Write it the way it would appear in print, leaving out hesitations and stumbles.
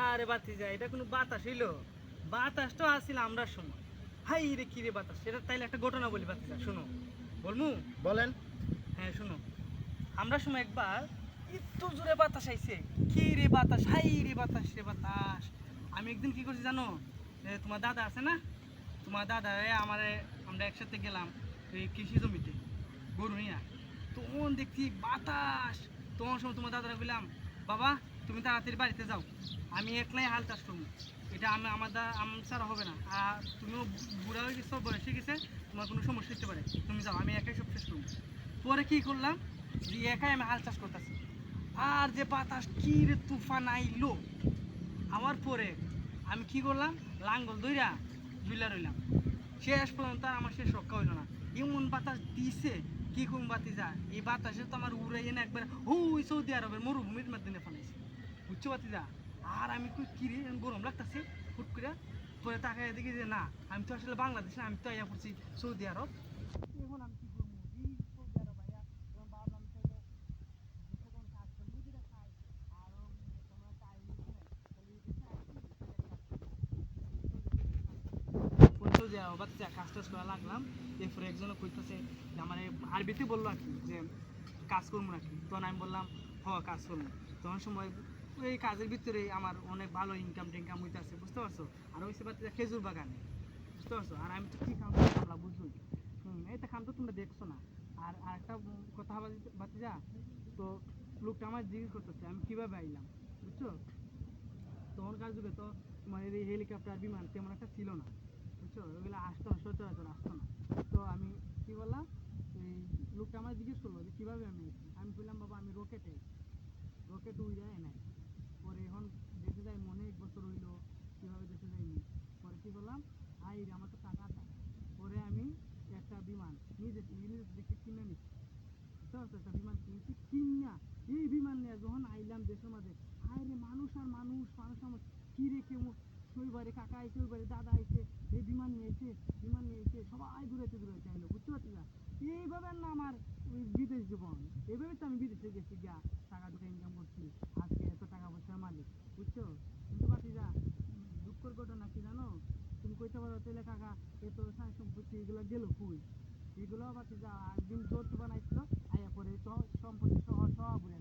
আরে বাতি যায়, এটা কোনো বাতাস হইলো? বাতাস তো আসছিল আমরা সময়। হাই রে কি রে বাতাস, সেটা তাইলে একটা ঘটনা বলি বাতি যা, শুনো। বলমু? বলেন। হ্যাঁ শুনো। আমরা সময় একবার এত জোরে বাতাস আইছে, কি রে বাতাস, হাই রে বাতাস রে বাতাস। আমি একদিন কি করছি জানো? তোমার দাদা আছে না, তোমার দাদা আমারে, আমরা একসাথে গেলাম এই কৃষি জমিতে গরু নিয়ে। তখন দেখছি বাতাস। তখন সময় তোমার দাদারা বললাম, বাবা তুমি তাড়াতাড়ি বাড়িতে যাও, আমি একলাই হাল চাষ করবো। এটা আমি আমার ছাড়া হবে না। আর তুমিও বুড়া হয়ে গেছো, বয়স হয়ে গেছে, তোমার কোনো সমস্যা হতে পারে, তুমি যাও, আমি একাই সব শেষ করবো। পরে কি করলাম, যে একাই আমি হাল চাষ করতেছি, আর যে বাতাস কি রে তুফান আইলো আমার পরে। আমি কি করলাম, লাঙ্গল দইরা ঝুলা রইলাম। শেষ পর্যন্ত আর আমার শেষ রক্ষা হইলো না, এমন বাতাস দিছে। কি কম বাতি যা, এই বাতাসে তো আমার উড়াই এনে একবার হুই সৌদি আরবের মরুভূমির মধ্যে ফেলাইছে, বুঝছো বাতি যা। আর আমি কই কি রে, গরম লাগতেছে হুট করে। পরে তাকায় দেখি যে না, আমি তো আসলে বাংলাদেশে, আমি তো আইয়া পড়ছি সৌদি আরব। এখন আমি কি করবো, এই সৌদি আরব আইয়া এখন ভাবলাম তাহলে দেশে কোন কাজ করে মুদিরা খাই। আর তোমরা চাই বুঝি নাই, তাহলে এই দেশে আসি, দেশে কাজ করি। বলতো যে বাচ্চা কাজ টাজ করা লাগলাম। এরপরে একজনে কইতেছে যে আমার আরবিতে বললো আর কি, যে কাজ করবো নাকি। তখন আমি বললাম কাজ করবো। তখন সময় এই কাজের ভিতরে আমার অনেক ভালো ইনকাম টিনকাম হইতেছে, বুঝতে পারছো। আর হয়েছে বাচ্চা খেজুর বাগানে, বুঝতে পারছো। আর আমি তো কি কাম করলাম বুঝুই। এইটা কাম তো তোমরা দেখছো না। আর আরেকটা কথা বাতি যা, তো লোকটা আমার জিজ্ঞেস করতেছে আমি কিভাবে আইলাম, বুঝছো। তখনকার যুগে তো তোমার এই হেলিকপ্টার বিমান তেমন একটা ছিল না, বুঝছো, ওইগুলো আসতো না, সচরাচর আসতো না। তো আমি কি বললাম, এই লোকটা আমার জিজ্ঞেস করলো যে কীভাবে আমি এসেছি। আমি বললাম বাবা আমি রকেটে, রকেট উড়ে নাই। পরে এখন দেশে যাই মনে 1 বছর হইলো, কীভাবে দেশে যাইনি। পরে কি করলাম, হাই রে আমার তো টাকা আছে। পরে আমি একটা বিমান নিজে দেখে কিনে নিচ্ছি, বুঝতে পারছো। একটা বিমান কিনছি কিনা, এই বিমান নিয়ে যখন আইলাম দেশের মাঝে, হায় রে মানুষ আর মানুষ, মানুষ আমার কি রে কেমন। ওইবারে কাকা আইছে, ওইবারে দাদা আইছে, এই বিমান নিয়ে এসে, বিমান নিয়ে এসে সবাই দূরাইতে দূরাইতে আইলো, বুঝতে পারছি না। এইভাবে না আমার ওই বিদেশ জীবন, এইভাবে তো আমি বিদেশে গেছি গিয়া, টাকা দুটো ইনকাম করছি, আজকে এত টাকা পয়সার মালিক, বুঝছো। কিন্তু বাতি যা, দুঃখের ঘটনা কি জানো, তুমি কইতে পারো তাহলে কাকা এত সাই সম্পত্তি এগুলো গেল কই। এগুলো বাতি যা একদিন জোট বানাইছিল, আয়া পরে সম্পত্তি সহ সব উড়ে